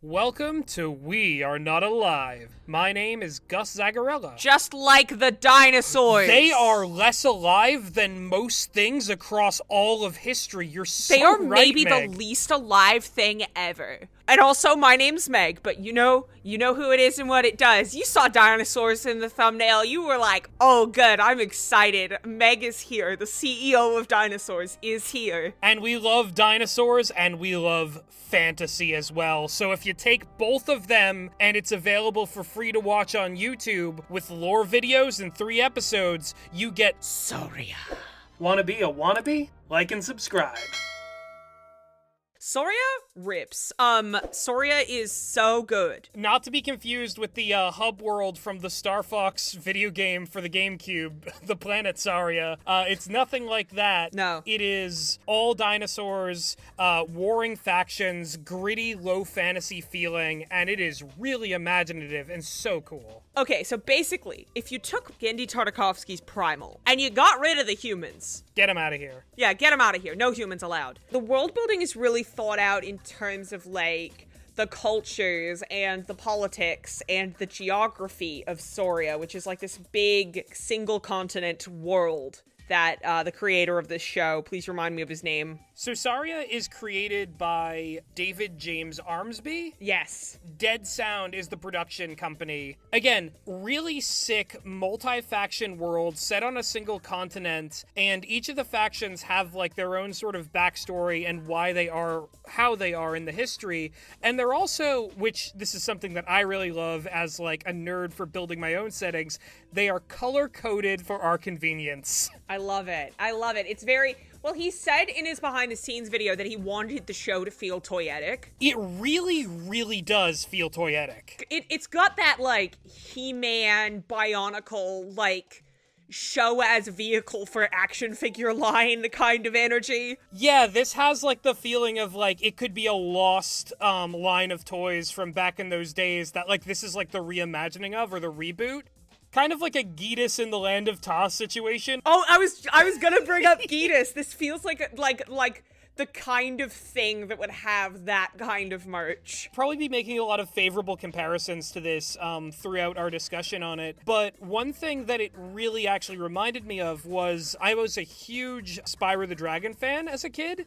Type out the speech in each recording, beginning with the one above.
Welcome to We Are Not Alive. My name is Gus Zagarella. Just like the dinosaurs. They are less alive than most things across all of history. You're so They are right, maybe Meg. the least alive thing ever. And also, my name's Meg, but you know who it is and what it does. You saw dinosaurs in the thumbnail. You were like, oh, good, I'm excited. Meg is here. The CEO of dinosaurs is here. And we love dinosaurs, and we love fantasy as well. So if you take both of them, and it's available for free to watch on YouTube with lore videos and 3 episodes, you get Sauria. Wanna be a wannabe? Like and subscribe. Sauria rips. Sauria is so good. Not to be confused with the hub world from the Star Fox video game for the GameCube, the planet Sauria. It's nothing like that. No. It is all dinosaurs, warring factions, gritty, low fantasy feeling, and it is really imaginative and so cool. Okay, so basically, if you took Gendy Tartakovsky's Primal and you got rid of the humans... Get him out of here. Yeah, get him out of here. No humans allowed. The world building is really thought out in terms of, like, the cultures and the politics and the geography of Sauria, which is like this big single continent world that the creator of this show, please remind me of his name. So Sauria is created by David James Armsby. Yes. Dead Sound is the production company. Again, really sick multi-faction world set on a single continent, and each of the factions have like their own sort of backstory and why they are how they are in the history. And they're also, which this is something that I really love as like a nerd for building my own settings, they are color-coded for our convenience. I love it. I love it. It's very... Well, he said in his behind-the-scenes video that he wanted the show to feel toyetic. It really, really does feel toyetic. It's got that, like, He-Man, Bionicle, like, show as vehicle for action figure line kind of energy. Yeah, this has, like, the feeling of, like, it could be a lost line of toys from back in those days that, like, this is, like, the reimagining of, or the reboot. Kind of like a Geetus in the Land of Toss situation. Oh, I was gonna bring up Geetus. This feels like the kind of thing that would have that kind of merch. Probably be making a lot of favorable comparisons to this throughout our discussion on it. But one thing that it really actually reminded me of was I was a huge Spyro the Dragon fan as a kid.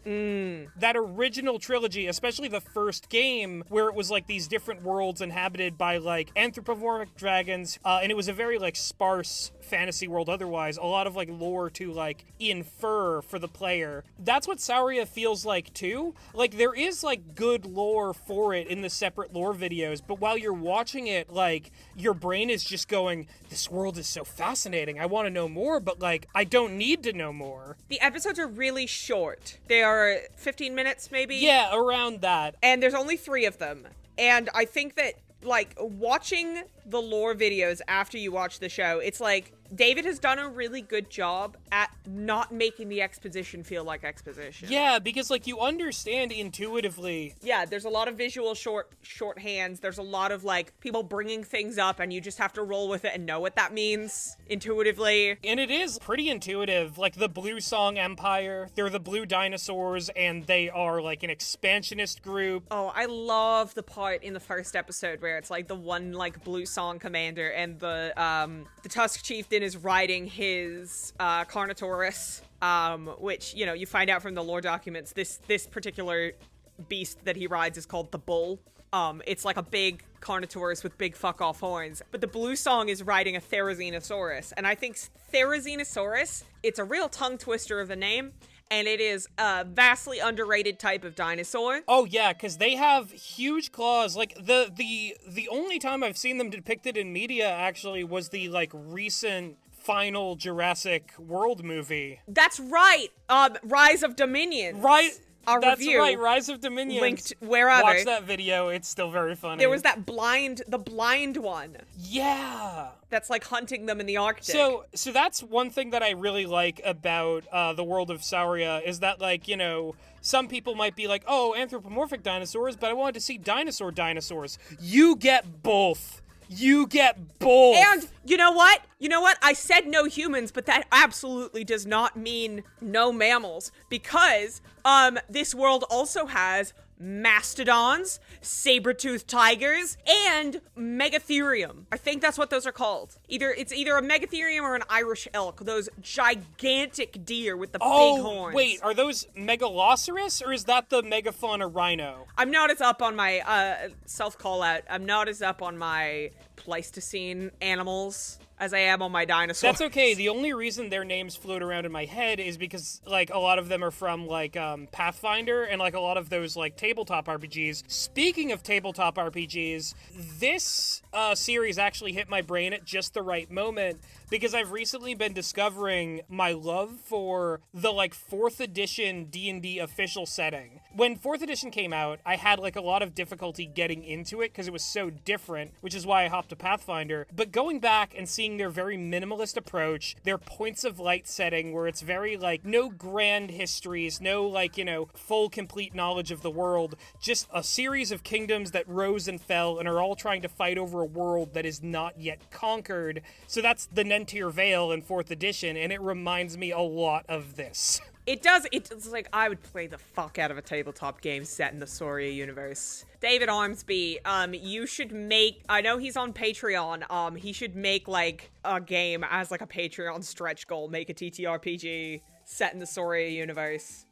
That original trilogy, especially the first game, where it was like these different worlds inhabited by like anthropomorphic dragons, and it was a very like sparse fantasy world otherwise. A lot of like lore to like infer for the player. That's what Sauria feels like too. Like there is like good lore for it in the separate lore videos, but while you're watching it, like your brain is just going, this world is so fascinating, I want to know more, but like I don't need to know more. The episodes are really short. They are 15 minutes maybe? Yeah, around that. And there's only 3 of them. And I think that like watching the lore videos after you watch the show, it's like David has done a really good job at not making the exposition feel like exposition. Yeah, because like you understand intuitively. Yeah, there's a lot of visual shorthands. There's a lot of like people bringing things up and you just have to roll with it and know what that means intuitively. And it is pretty intuitive. Like the Blue Song Empire, they're the blue dinosaurs and they are like an expansionist group. Oh, I love the part in the first episode where it's like the one like Blue Song commander and the Tusk Chieftain is riding his Carnotaurus, which, you know, you find out from the lore documents, this particular beast that he rides is called the Bull. It's like a big Carnotaurus with big fuck-off horns. But the Blue Song is riding a Therizinosaurus, and I think Therizinosaurus, it's a real tongue twister of a name, and it is a vastly underrated type of dinosaur. Oh yeah, because they have huge claws. Like the only time I've seen them depicted in media actually was the like recent final Jurassic World movie. That's right. Rise of Dominion. Right. Our That's review. right, Rise of Dominion. Linked wherever. Watch that video, it's still very funny. There was that the blind one. Yeah. That's like hunting them in the Arctic. So that's one thing that I really like about the world of Sauria is that, like, you know, some people might be like, oh, anthropomorphic dinosaurs, but I wanted to see dinosaurs. You get both. You get both. And you know what? I said no humans, but that absolutely does not mean no mammals, because this world also has mastodons, saber-toothed tigers, and megatherium. I think that's what those are called. It's either a megatherium or an Irish elk, those gigantic deer with the big horns. Wait, are those megaloceros, or is that the megafauna rhino? I'm not as up on my, self-call-out, I'm not as up on my Pleistocene animals as I am on my dinosaurs. That's okay. The only reason their names float around in my head is because, like, a lot of them are from, like, Pathfinder and, like, a lot of those, like, tabletop RPGs. Speaking of tabletop RPGs, this series actually hit my brain at just the right moment because I've recently been discovering my love for the, like, 4th edition D&D official setting. When 4th edition came out, I had, like, a lot of difficulty getting into it because it was so different, which is why I hopped to Pathfinder. But going back and seeing their very minimalist approach, their points of light setting where it's very, like, no grand histories, no, like, you know, full complete knowledge of the world, just a series of kingdoms that rose and fell and are all trying to fight over a world that is not yet conquered. So that's the Nentir Vale in 4th edition, and it reminds me a lot of this. It does. It's like I would play the fuck out of a tabletop game set in the Sauria universe. David Armsby, you should make, I know he's on Patreon, he should make, like, a game as, like, a Patreon stretch goal, make a TTRPG set in the Sauria universe.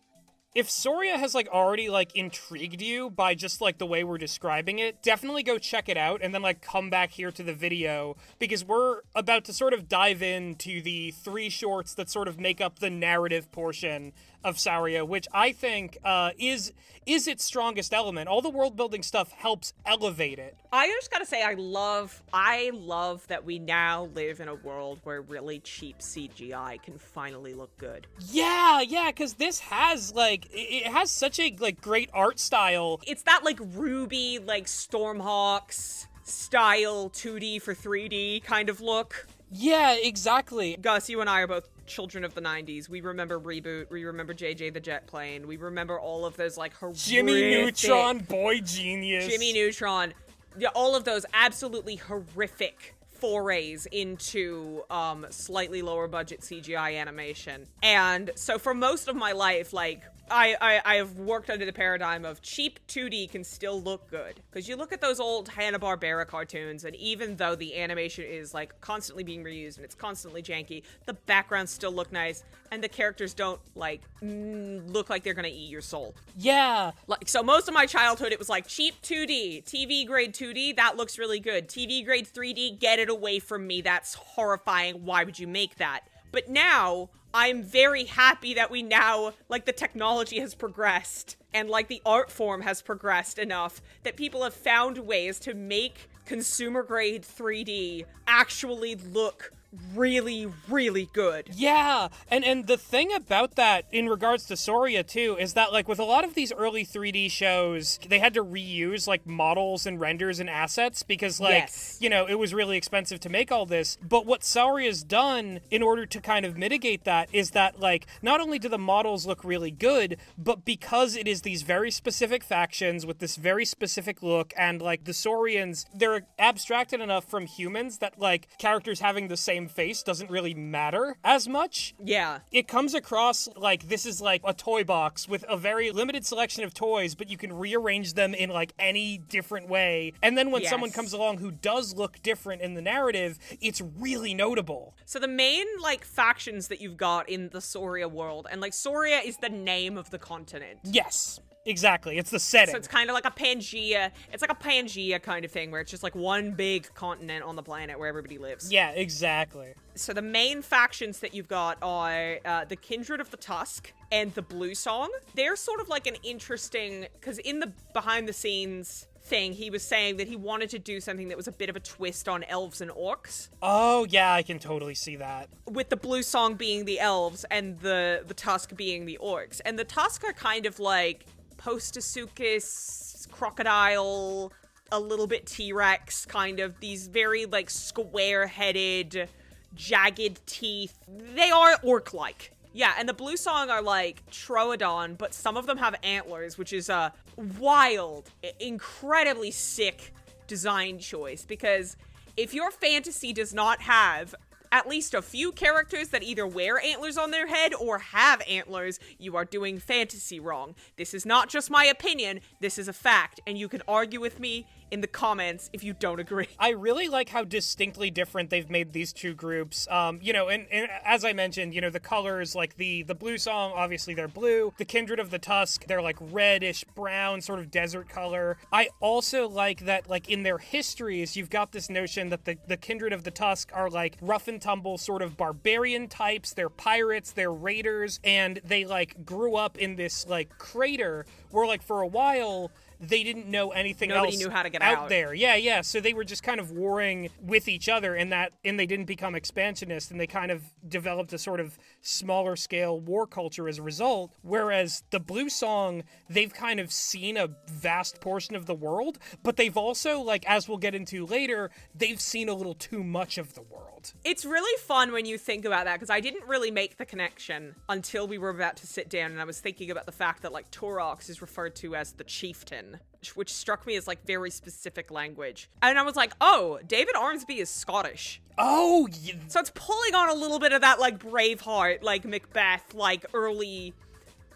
If Sauria has, like, already, like, intrigued you by just, like, the way we're describing it, definitely go check it out and then, like, come back here to the video because we're about to sort of dive into the 3 shorts that sort of make up the narrative portion of Sauria, which I think is its strongest element. All the world building stuff helps elevate it. I just gotta say, I love that we now live in a world where really cheap CGI can finally look good. Yeah, because this has, like, it has such a, like, great art style. It's that, like, Ruby, like, Stormhawks style 2D for 3D kind of look. Yeah, exactly. Gus, you and I are both children of the 90s. We remember Reboot. We remember JJ the Jet Plane. We remember all of those, like, horrific... Jimmy Neutron, boy genius. Jimmy Neutron. Yeah, all of those absolutely horrific forays into slightly lower budget CGI animation. And so for most of my life, like, I have worked under the paradigm of cheap 2D can still look good. Because you look at those old Hanna-Barbera cartoons, and even though the animation is, like, constantly being reused and it's constantly janky, the backgrounds still look nice, and the characters don't, like, look like they're gonna eat your soul. Yeah. Like, so most of my childhood, it was like, cheap 2D, TV grade 2D, that looks really good. TV grade 3D, get it away from me, that's horrifying, why would you make that? But now, I'm very happy that we now, like, the technology has progressed and, like, the art form has progressed enough that people have found ways to make consumer grade 3D actually look really, really good. Yeah, and the thing about that in regards to Sauria too is that, like, with a lot of these early 3D shows, they had to reuse, like, models and renders and assets because, like, yes, you know, it was really expensive to make all this. But what Sauria's done in order to kind of mitigate that is that, like, not only do the models look really good, but because it is these very specific factions with this very specific look, and, like, the Saurians, they're abstracted enough from humans that, like, characters having the same face doesn't really matter as much. Yeah. It comes across like this is like a toy box with a very limited selection of toys, but you can rearrange them in, like, any different way. And then when someone comes along who does look different in the narrative, it's really notable. So the main, like, factions that you've got in the Sauria world, and, like, Sauria is the name of the continent. Yes. Exactly, it's the setting. So it's kind of like a Pangea. It's like a Pangea kind of thing where it's just like one big continent on the planet where everybody lives. Yeah, exactly. So the main factions that you've got are the Kindred of the Tusk and the Blue Song. They're sort of like an interesting, because in the behind the scenes thing, he was saying that he wanted to do something that was a bit of a twist on elves and orcs. Oh, yeah, I can totally see that. With the Blue Song being the elves and the Tusk being the orcs. And the Tusk are kind of like Postosuchus, crocodile, a little bit T-Rex, kind of these very, like, square-headed, jagged teeth. They are orc-like. Yeah, and the Blue Song are like Troodon, but some of them have antlers, which is a wild, incredibly sick design choice, because if your fantasy does not have at least a few characters that either wear antlers on their head or have antlers, you are doing fantasy wrong. This is not just my opinion, this is a fact, and you can argue with me in the comments if you don't agree. I really like how distinctly different they've made these two groups. You know, and as I mentioned, you know, the colors, like the Blue Song, obviously they're blue. The Kindred of the Tusk, they're like reddish brown, sort of desert color. I also like that, like, in their histories, you've got this notion that the Kindred of the Tusk are like rough and tumble sort of barbarian types. They're pirates, they're raiders, and they like grew up in this like crater where, like, for a while they didn't know anything else. Nobody knew how to get out there. Yeah. So they were just kind of warring with each other, and they didn't become expansionist, and they kind of developed a sort of smaller scale war culture as a result. Whereas the Blue Song, they've kind of seen a vast portion of the world, but they've also, like, as we'll get into later, they've seen a little too much of the world. It's really fun when you think about that, because I didn't really make the connection until we were about to sit down, and I was thinking about the fact that, like, Torox is referred to as the chieftain, which struck me as, like, very specific language. And I was like, oh, David Armsby is Scottish. Oh, yeah. So it's pulling on a little bit of that, like, Braveheart, like, Macbeth, like, early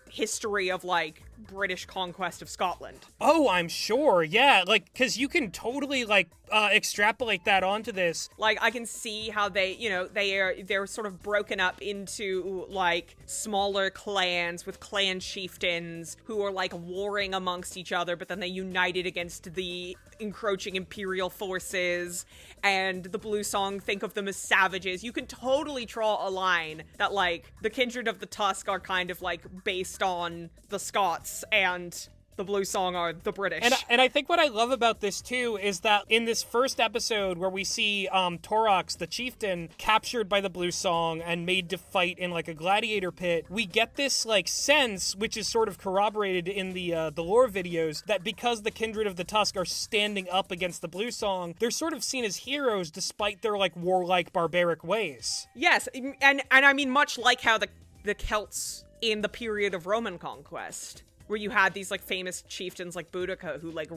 history of, like, British conquest of Scotland. Oh, I'm sure. Yeah, like, because you can totally, like, extrapolate that onto this. Like, I can see how they, you know, they're sort of broken up into, like, smaller clans with clan chieftains who are, like, warring amongst each other, but then they united against the encroaching imperial forces. And the Blue Song, think of them as savages. You can totally draw a line that, like, the Kindred of the Tusk are kind of, like, based on the Scots, and the Blue Song are the British. And I think what I love about this, too, is that in this first episode where we see Torox, the chieftain, captured by the Blue Song and made to fight in, like, a gladiator pit, we get this, like, sense, which is sort of corroborated in the lore videos, that because the Kindred of the Tusk are standing up against the Blue Song, they're sort of seen as heroes despite their, like, warlike, barbaric ways. Yes, and I mean, much like how the Celts in the period of Roman conquest, where you had these, like, famous chieftains like Boudica who, like,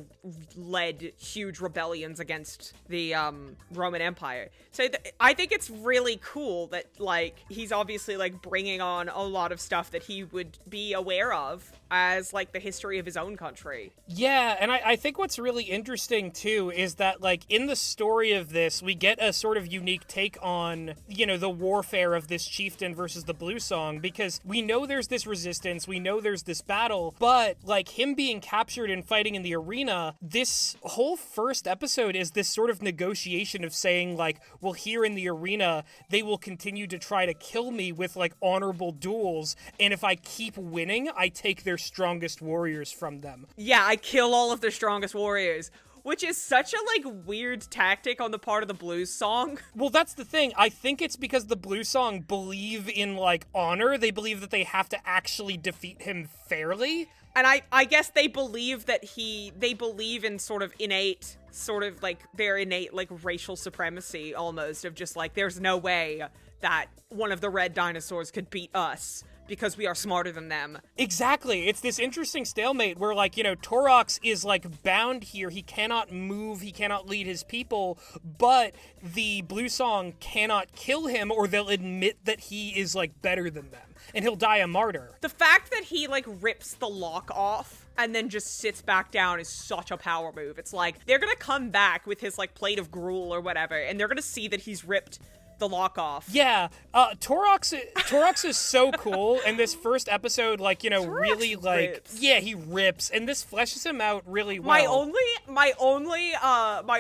led huge rebellions against the Roman Empire. So I think it's really cool that, like, he's obviously, like, bringing on a lot of stuff that he would be aware of as, like, the history of his own country. Yeah, and I think what's really interesting, too, is that, like, in the story of this, we get a sort of unique take on, you know, the warfare of this chieftain versus the Blue Song, because we know there's this resistance, we know there's this battle, but, like, him being captured and fighting in the arena, this whole first episode is this sort of negotiation of saying, like, well, here in the arena, they will continue to try to kill me with, like, honorable duels, and if I keep winning, I take their strongest warriors from them. Yeah, I kill all of their strongest warriors. Which is such a, like, weird tactic on the part of the Blue Song. Well, that's the thing. I think it's because the Blue Song believe in, like, honor. They believe that they have to actually defeat him fairly. And I guess they believe that they believe in sort of innate, sort of, like, their innate, like, racial supremacy, almost, of just, like, there's no way that one of the red dinosaurs could beat us, because we are smarter than them. Exactly. It's this interesting stalemate where, like, you know, Torox is, like, bound here. He cannot move. He cannot lead his people. But the Blue Song cannot kill him, or they'll admit that he is, like, better than them. And he'll die a martyr. The fact that he, like, rips the lock off and then just sits back down is such a power move. It's like, they're gonna come back with his, like, plate of gruel or whatever, and they're gonna see that he's ripped the lock off. Yeah, Torox is so cool, and this first episode, like, you know, Torox really, like, rips. Yeah, he rips, and this fleshes him out really well. My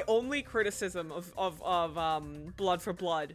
only criticism of Blood for Blood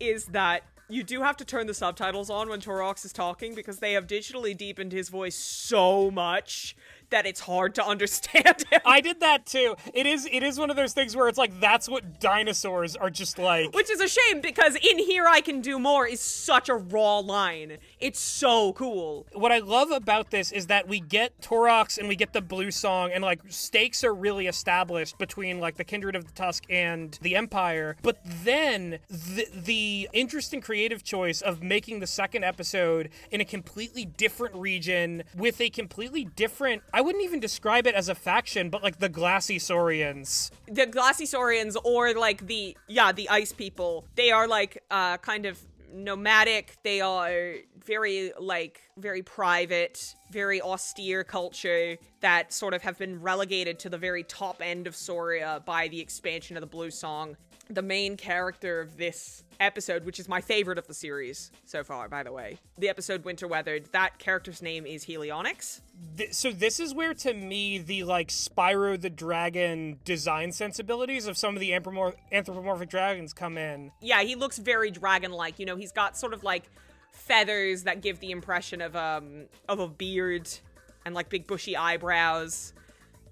is that you do have to turn the subtitles on when Torox is talking, because they have digitally deepened his voice so much that it's hard to understand him. I did that too. It is one of those things where it's like, that's what dinosaurs are just like. Which is a shame, because In Here I Can Do More is such a raw line. It's so cool. What I love about this is that we get Torox and we get the Blue Song, and, like, stakes are really established between, like, the Kindred of the Tusk and the Empire. But then the interesting creative choice of making the second episode in a completely different region with a completely different, I wouldn't even describe it as a faction, but like the glassy Saurians. The glassy Saurians, or like the ice people, they are like kind of nomadic. They are very private, very austere culture that sort of have been relegated to the very top end of Sauria by the expansion of the Blue Song. The main character of this episode, which is my favorite of the series so far, by the way, the episode Winter Weathered, that character's name is Helionyx. So this is where, to me, the like Spyro the Dragon design sensibilities of some of the anthropomorphic dragons come in. Yeah, he looks very dragon-like. You know, he's got sort of like feathers that give the impression of a beard and like big bushy eyebrows.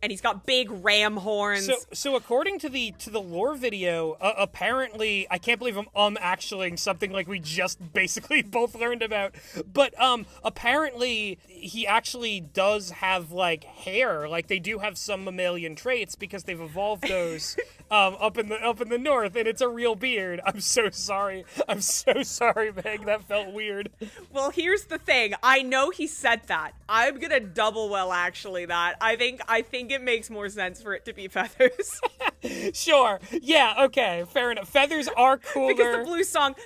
And he's got big ram horns. So according to the lore video, apparently, I can't believe I'm actually something like we just basically both learned about. But apparently, he actually does have like hair. Like they do have some mammalian traits because they've evolved those up in the north, and it's a real beard. I'm so sorry, Meg. That felt weird. Well, here's the thing. I know he said that. I'm gonna double well actually that. I think it makes more sense for it to be feathers. Sure. Yeah, okay. Fair enough. Feathers are cooler. Because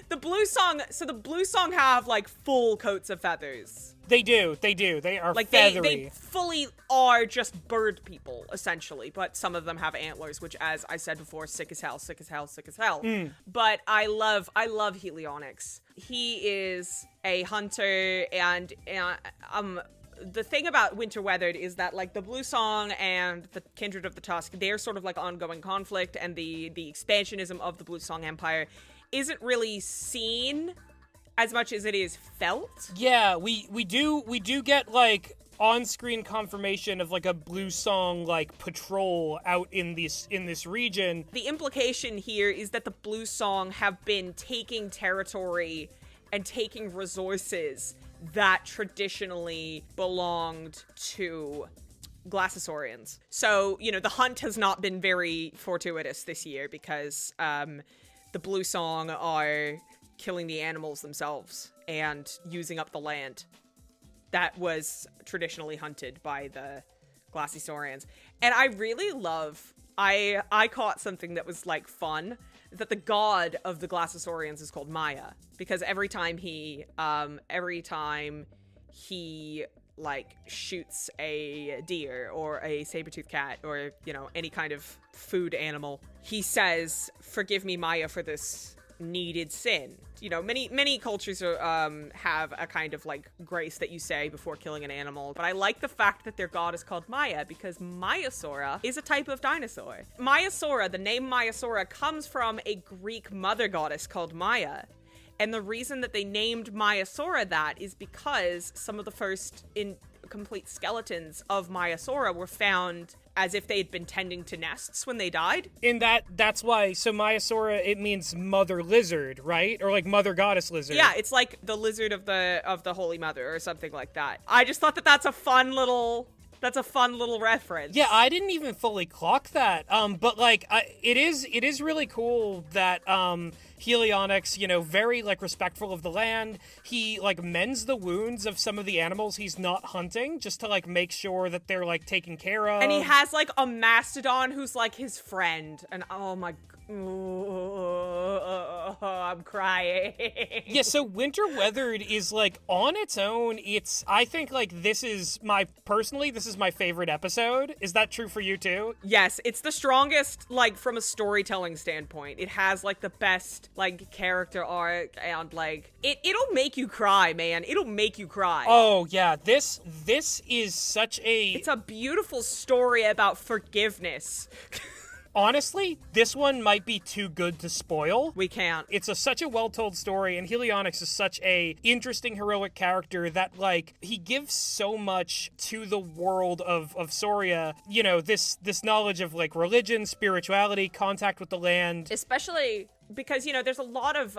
the Blue Song have like full coats of feathers. They do. They are like feathery. They fully are just bird people, essentially. But some of them have antlers, which, as I said before, sick as hell. But I love Helionyx. He is a hunter, and the thing about Winter Weathered is that, like, the Blue Song and the Kindred of the Tusk, they're sort of like ongoing conflict, and the expansionism of the Blue Song Empire isn't really seen as much as it is felt. Yeah, we do get like on-screen confirmation of like a Blue Song like patrol out in this region. The implication here is that the Blue Song have been taking territory and taking resources that traditionally belonged to Glassasaurians. So, you know, the hunt has not been very fortuitous this year because the Blue Song are killing the animals themselves and using up the land that was traditionally hunted by the Glassasaurians. And I really love, I caught something that was like fun, that the god of the Glassasaurians is called Maya, because every time he like shoots a deer or a saber-toothed cat or, you know, any kind of food animal, he says, "Forgive me, Maya, for this needed sin." You know, many cultures have a kind of like grace that you say before killing an animal, but I like the fact that their god is called Maya because Maiasaura is a type of dinosaur. Maiasaura, the name Maiasaura, comes from a Greek mother goddess called Maia. And the reason that they named Maiasaura that is because some of the first incomplete skeletons of Maiasaura were found as if they had been tending to nests when they died. In that's why, so Maiasaura, it means mother lizard, right? Or like mother goddess lizard. Yeah, it's like the lizard of the Holy Mother or something like that. I just thought that that's a fun little reference. Yeah, I didn't even fully clock that. But like, it is really cool that Helionyx, you know, very like respectful of the land. He like mends the wounds of some of the animals he's not hunting just to like make sure that they're like taken care of. And he has like a mastodon who's like his friend. And oh my, I'm crying. Yeah, so Winter Weathered is like on its own. I think like this is my favorite episode. Is that true for you too? Yes, it's the strongest, like, from a storytelling standpoint. It has like the best like character arc, and like it'll make you cry, man. It'll make you cry. Oh yeah, this is such it's a beautiful story about forgiveness. Honestly, this one might be too good to spoil. We can't. It's such a well-told story, and Helionyx is such a interesting, heroic character that, like, he gives so much to the world of Sauria. You know, this knowledge of, like, religion, spirituality, contact with the land. Especially because, you know, there's a lot of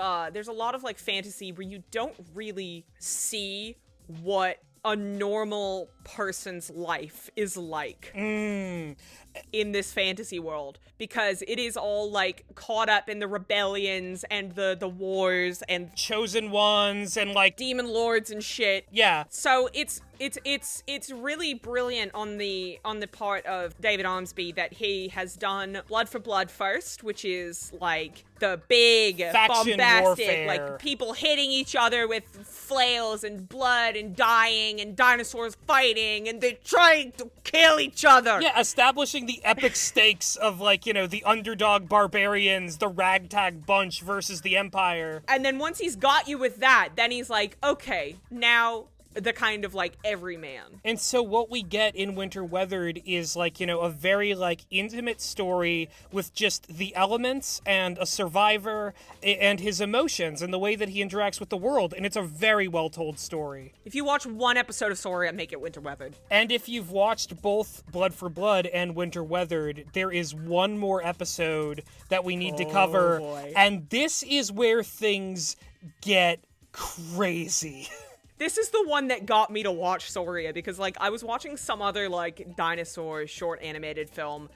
like fantasy where you don't really see what a normal person's life is like in this fantasy world, because it is all like caught up in the rebellions and the wars and chosen ones and like demon lords and shit. Yeah. So it's It's really brilliant on the part of David Armsby that he has done Blood for Blood first, which is like the big faction bombastic warfare. like people hitting each other with flails and blood and dying and dinosaurs fighting and they're trying to kill each other. Yeah, establishing the epic stakes of like, you know, the underdog barbarians, the ragtag bunch versus the Empire. And then once he's got you with that, then he's like, okay, now the kind of like everyman. And so what we get in Winter Weathered is like, you know, a very like intimate story with just the elements and a survivor and his emotions and the way that he interacts with the world. And it's a very well told story. If you watch one episode of Sauria, make it Winter Weathered. And if you've watched both Blood for Blood and Winter Weathered, there is one more episode that we need to cover. Boy. And this is where things get crazy. This is the one that got me to watch Sauria because, like, I was watching some other, like, dinosaur short animated film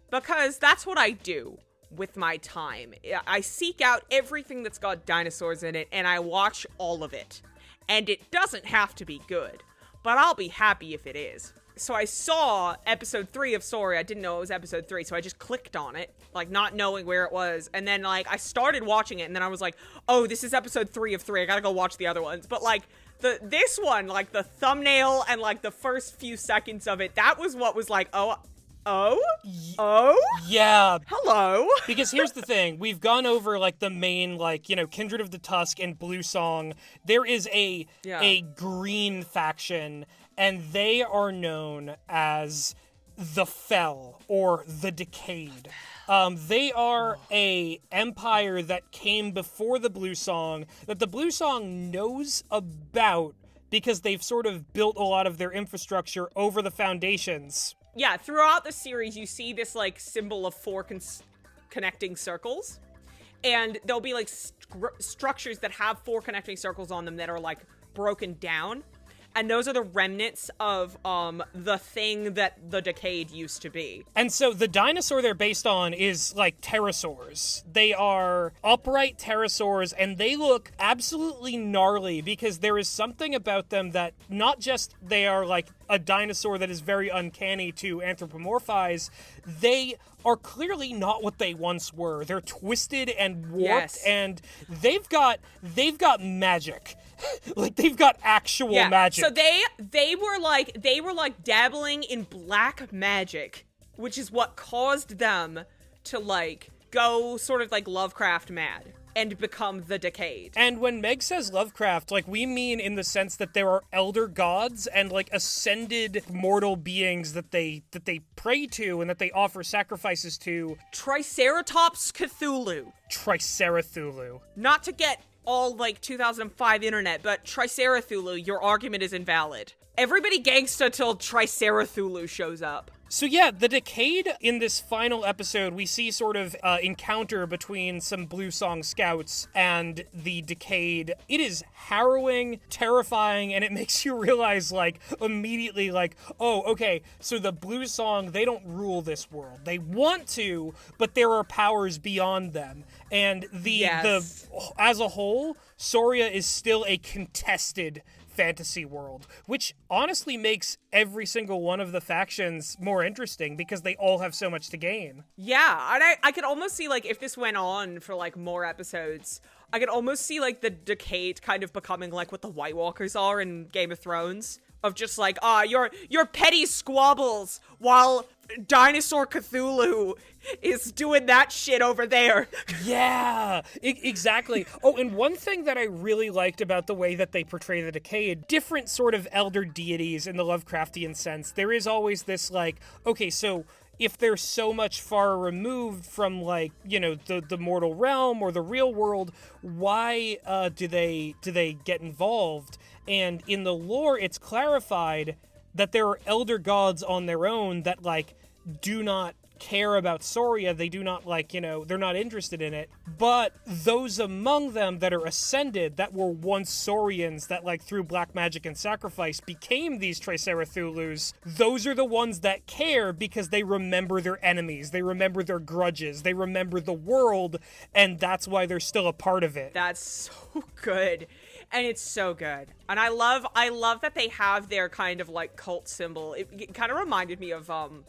because that's what I do with my time. I seek out everything that's got dinosaurs in it and I watch all of it. And it doesn't have to be good, but I'll be happy if it is. So I saw episode 3 of Sauria. I didn't know it was episode 3, so I just clicked on it, like, not knowing where it was. And then, like, I started watching it and then I was like, oh, this is episode 3 of 3. I gotta go watch the other ones. But, like, this one, like, the thumbnail and, like, the first few seconds of it, that was what was like, oh? Yeah. Hello? Because here's the thing. We've gone over, like, the main, like, you know, Kindred of the Tusk and Blue Song. There is a green faction, and they are known as the Fell, or the Decayed. They are a empire that came before the Blue Song, that the Blue Song knows about because they've sort of built a lot of their infrastructure over the foundations. Yeah, throughout the series, you see this, like, symbol of 4 connecting circles. And there'll be, like, structures that have 4 connecting circles on them that are, like, broken down. And those are the remnants of the thing that the Decayed used to be. And so the dinosaur they're based on is like pterosaurs. They are upright pterosaurs, and they look absolutely gnarly because there is something about them that not just they are like a dinosaur that is very uncanny to anthropomorphize, they are clearly not what they once were. They're twisted and warped, yes. And they've got magic. Like, they've got actual magic. So they were like dabbling in black magic, which is what caused them to, like, go sort of like Lovecraft mad and become the Decayed. And when Meg says Lovecraft, like, we mean in the sense that there are elder gods and, like, ascended mortal beings that they pray to and that they offer sacrifices to. Triceratops Cthulhu. Tricerathulu. Not to get all, like, 2005 internet, but Tricerathulu, your argument is invalid. Everybody gangsta till Tricerathulu shows up. So yeah, the Decayed in this final episode, we see sort of encounter between some Blue Song scouts and the Decayed. It is harrowing, terrifying, and it makes you realize, like, immediately, like, oh, okay, so the Blue Song, they don't rule this world. They want to, but there are powers beyond them. And as a whole, Sauria is still a contested fantasy world, which honestly makes every single one of the factions more interesting because they all have so much to gain. Yeah, and I could almost see, like, if this went on for, like, more episodes, I could almost see, like, the Decayed kind of becoming like what the White Walkers are in Game of Thrones. Of just like, your petty squabbles while Dinosaur Cthulhu is doing that shit over there. Yeah, exactly. Oh, and one thing that I really liked about the way that they portray the Decayed, different sort of elder deities in the Lovecraftian sense, there is always this, like, okay, so if they're so much far removed from, like, you know, the mortal realm or the real world, why do they get involved? And in the lore, it's clarified that there are elder gods on their own that, like, do not care about Sauria. They do not, like, you know, they're not interested in it. But those among them that are ascended, that were once Saurians, that, like, through black magic and sacrifice became these Tricerathulus, those are the ones that care because they remember their enemies. They remember their grudges. They remember the world, and that's why they're still a part of it. That's so good. And it's so good. And I love that they have their kind of like cult symbol. It kind of reminded me of the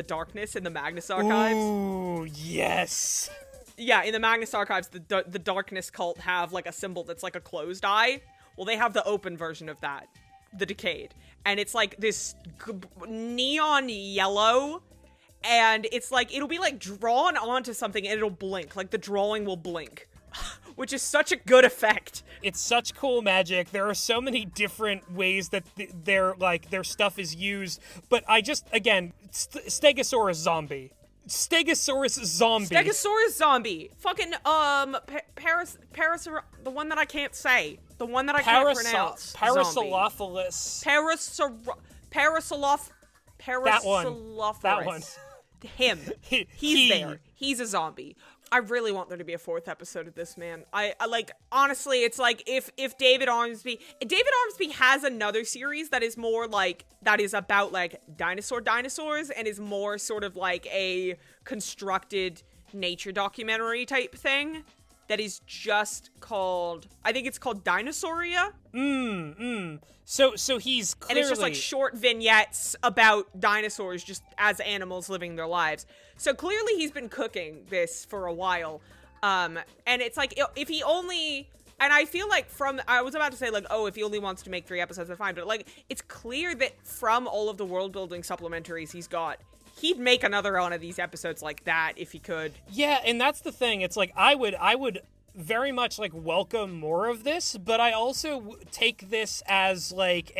Darkness in the Magnus Archives. Ooh, yes. Yeah, in the Magnus Archives, the Darkness cult have like a symbol that's like a closed eye. Well, they have the open version of that, the Decayed. And it's like this neon yellow, and it's like, it'll be like drawn onto something and it'll blink. Like the drawing will blink. Which is such a good effect. It's such cool magic. There are so many different ways that their stuff is used. But I just, again, Stegosaurus zombie. Stegosaurus zombie. Fucking, Paris, the one that I can't say. The one that I can't pronounce. Parasaurolophus. That one. Him. He's there. He's a zombie. I really want there to be a 4th episode of this, man. I like, honestly, it's like if David Armsby has another series that is more like, that is about like dinosaurs and is more sort of like a constructed nature documentary type thing that is just called, I think it's called Dinosauria. So he's clearly... And it's just like short vignettes about dinosaurs just as animals living their lives. So clearly he's been cooking this for a while. And it's like, if he only... And I feel like I was about to say like, oh, if he only wants to make 3 episodes, that's fine. But like, it's clear that from all of the world building supplementaries he's got, he'd make another one of these episodes like that if he could. Yeah, and that's the thing. It's like, I would very much like welcome more of this, but I also take this as like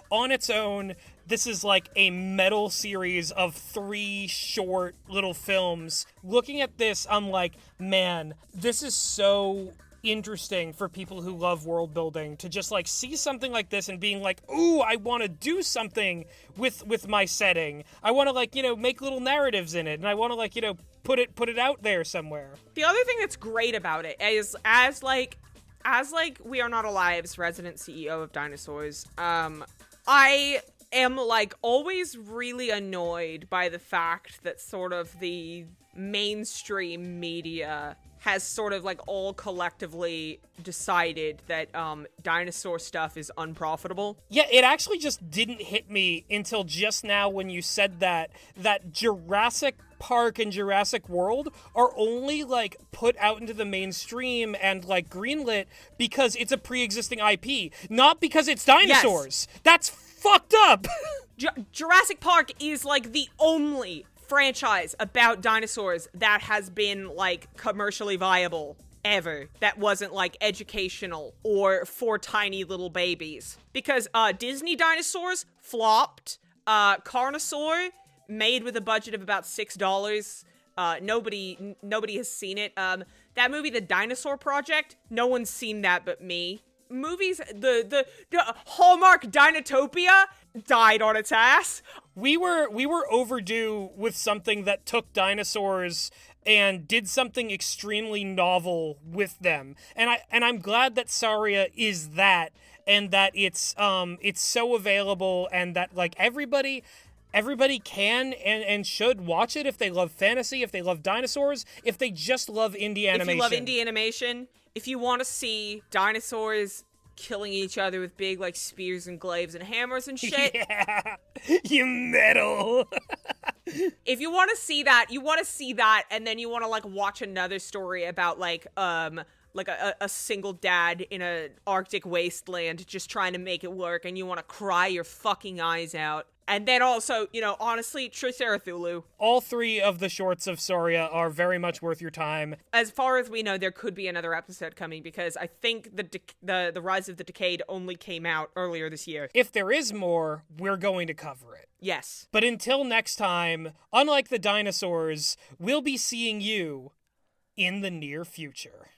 on its own, this is like a metal series of 3 short little films. Looking at this, I'm like, man, this is so interesting for people who love world building to just like see something like this and being like, ooh, I want to do something with my setting. I want to like, make little narratives in it, and I want to like, put it out there somewhere. The other thing that's great about it is as We Are Not Alive's resident CEO of dinosaurs, I am like always really annoyed by the fact that sort of the mainstream media has sort of like all collectively decided that dinosaur stuff is unprofitable. Yeah, it actually just didn't hit me until just now when you said that Jurassic Park and Jurassic World are only like put out into the mainstream and like greenlit because it's a pre-existing IP, not because it's dinosaurs. Yes. That's fucked up. Jurassic Park is like the only franchise about dinosaurs that has been like commercially viable ever, that wasn't like educational or for tiny little babies, because Disney dinosaurs flopped. Carnosaur, made with a budget of about $6, nobody has seen it. That movie, The Dinosaur Project, no one's seen that but me. Movies, the Hallmark Dinotopia died on its ass. We were overdue with something that took dinosaurs and did something extremely novel with them. And I'm glad that Sauria is that, and that it's so available, and that like everybody can and should watch it if they love fantasy, if they love dinosaurs, if they just love indie animation. If you love indie animation, if you want to see dinosaurs killing each other with big like spears and glaives and hammers and shit. Yeah, you metal. If you want to see that, and then you want to like watch another story about like a single dad in a Arctic wasteland just trying to make it work, and you want to cry your fucking eyes out. And then also, honestly, Triceratops. All 3 of the shorts of Sauria are very much worth your time. As far as we know, there could be another episode coming, because I think the Rise of the Decayed only came out earlier this year. If there is more, we're going to cover it. Yes. But until next time, unlike the dinosaurs, we'll be seeing you in the near future.